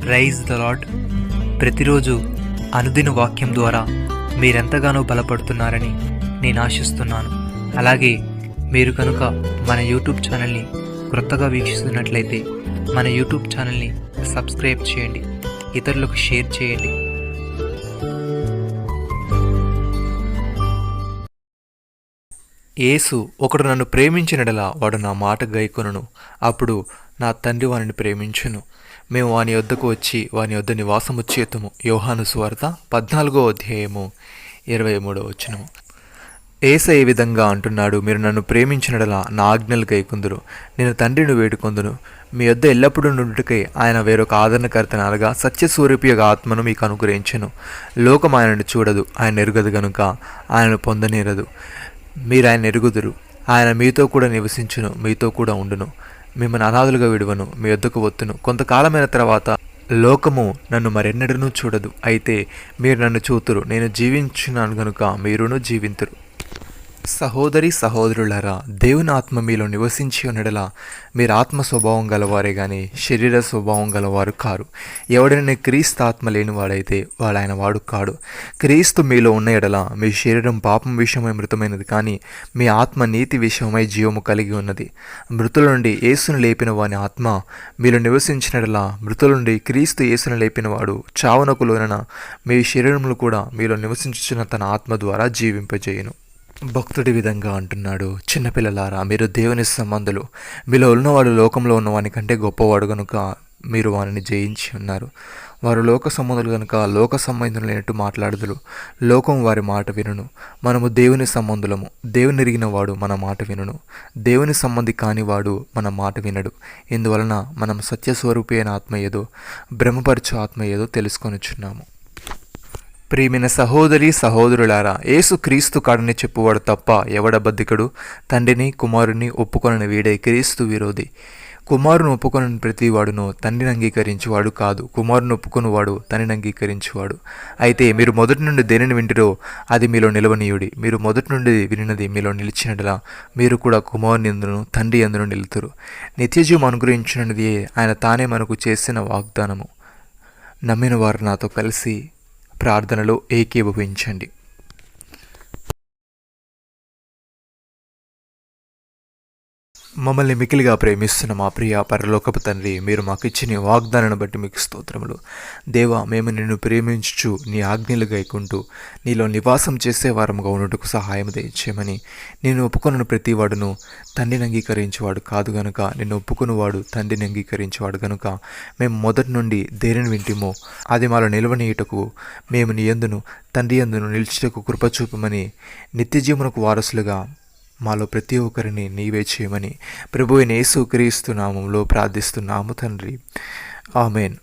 Praise the lord. ప్రతిరోజు అనుదిన వాక్యం ద్వారా మీరెంతగానో బలపడుతున్నారని నేను ఆశిస్తున్నాను. అలాగే మీరు కనుక మన యూట్యూబ్ ఛానల్ని క్రొత్తగా వీక్షిస్తున్నట్లయితే మన యూట్యూబ్ ఛానల్ని సబ్స్క్రైబ్ చేయండి, ఇతరులకు షేర్ చేయండి. యేసు, ఒకడు నన్ను ప్రేమించినడలా వాడు నా మాట గైకొనును, అప్పుడు నా తండ్రి వానిని ప్రేమించును, మేము వాని యొద్దకు వచ్చి వాని యొద్ద నివాసము చేతుము. యోహాను సువార్త 14:23. యేసు ఏ విధంగా అంటున్నాడు, మీరు నన్ను ప్రేమించినడలా నా ఆజ్ఞలు గైకొందురు, నేను తండ్రిని వేడుకొందును, మీ యొద్ద ఎల్లప్పుడూ నుండుటకై ఆయన వేరొక ఆదరణకర్తను అనగా సత్యస్వరూపి యొక్క ఆత్మను మీకు అనుగ్రహించును. లోకం ఆయనను చూడదు, ఆయన ఎరుగదు గనుక ఆయనను పొందనేరదు. మీరు ఆయన ఎరుగుదురు, ఆయన మీతో కూడా నివసించును, మీతో కూడా ఉండును, మిమ్మల్ని అనాథులుగా విడువను, మీ వద్దకు వత్తును. కొంతకాలమైన తర్వాత లోకము నన్ను మరెన్నడూ చూడదు, అయితే మీరు నన్ను చూతురు, నేను జీవించున్నాను గనుక మీరును జీవింతురు. సహోదరి సహోదరులారా, దేవుని ఆత్మ మీలో నివసించి ఉన్నడలా మీరు ఆత్మ స్వభావం గలవారే గాని శరీర స్వభావం గలవారు కారు. ఎవడైనా క్రీస్తు ఆత్మ లేనివాడైతే వాడు ఆయన వాడు కాడు. క్రీస్తు మీలో ఉన్న ఎడల మీ శరీరం పాపం విషయమై మృతమైనది, కానీ మీ ఆత్మ నీతి విషయమై జీవము కలిగి ఉన్నది. మృతుల నుండి యేసును లేపిన వాని ఆత్మ మీలో నివసించినడలా మృతుల నుండి క్రీస్తు యేసును లేపినవాడు చావునకు లోనన మీ శరీరములు కూడా మీలో నివసించుచున్న తన ఆత్మ ద్వారా జీవింపజేయును. భక్తుడి విధంగా అంటున్నాడు, చిన్నపిల్లలారా, మీరు దేవుని సంబంధులు, మీలో ఉన్నవాడు లోకంలో ఉన్నవాని కంటే గొప్పవాడు కనుక మీరు వారిని జయించి ఉన్నారు. వారు లోక సంబంధులు కనుక లోక సంబంధులు లేనట్టు మాట్లాడుదురు, లోకం వారి మాట వినును. మనము దేవుని సంబంధులము, దేవుని ఎరిగిన వాడు మన మాట వినును, దేవుని సంబంధి కానివాడు మన మాట వినడు. ఇందువలన మనం సత్యస్వరూపి అయిన ఆత్మ ఏదో భ్రమపరచు ఆత్మ ఏదో తెలుసుకొనిచున్నాము. ప్రియమైన సహోదరి సహోదరులారా, యేసు క్రీస్తు కాడని చెప్పువాడు తప్ప ఎవడబద్ధికుడు? తండ్రిని కుమారుని ఒప్పుకొనని వీడే క్రీస్తు విరోధి. కుమారుని ఒప్పుకొనని ప్రతివాడును తండ్రిని అంగీకరించేవాడు కాదు, కుమారుని ఒప్పుకొనివాడు తండ్రిని అంగీకరించేవాడు. అయితే మీరు మొదటి నుండి దేనిని వింటిరో అది మీలో నిలవనీయుడి. మీరు మొదటి నుండి వినినది మీలో నిలిచినట్లా మీరు కూడా కుమారుని యందును తండ్రి యందును నిలుతురు. నిత్యజీవం అనుగ్రహించినది ఆయన తానే మనకు చేసిన వాగ్దానము. నమ్మిన వారు నాతో కలిసి ప్రార్థనలో ఏకీభవించండి. మమ్మల్ని మికిలిగా ప్రేమిస్తున్న మా ప్రియ పరలోకపు తండ్రి, మీరు మాకు ఇచ్చిన వాగ్దానాన్ని బట్టి మీకు స్తోత్రములు. దేవా, మేము నిన్ను ప్రేమించుచు నీ ఆజ్ఞలు గైకుంటూ నీలో నివాసం చేసే వారముగా ఉన్నట్టుకు సహాయం దయచేయమని. నేను ఒప్పుకొన్న ప్రతివాడును తండ్రిని అంగీకరించేవాడు కాదు గనుక నిన్ను ఒప్పుకున్నవాడు తండ్రిని అంగీకరించేవాడు గనుక మేము మొదటి నుండి దేనిని వింటిమో అది మాలో నిలవనీయుటకు మేము నీ యందును తండ్రి యందును నిలిచుటకు కృపచూపమని, నిత్యజీవనకు వారసులుగా మాలో ప్రతి ఒక్కరిని నీవే చేయమని ప్రభువైన యేసుక్రీస్తు నామములో ప్రార్థిస్తున్నాము తండ్రి. ఆమేన్.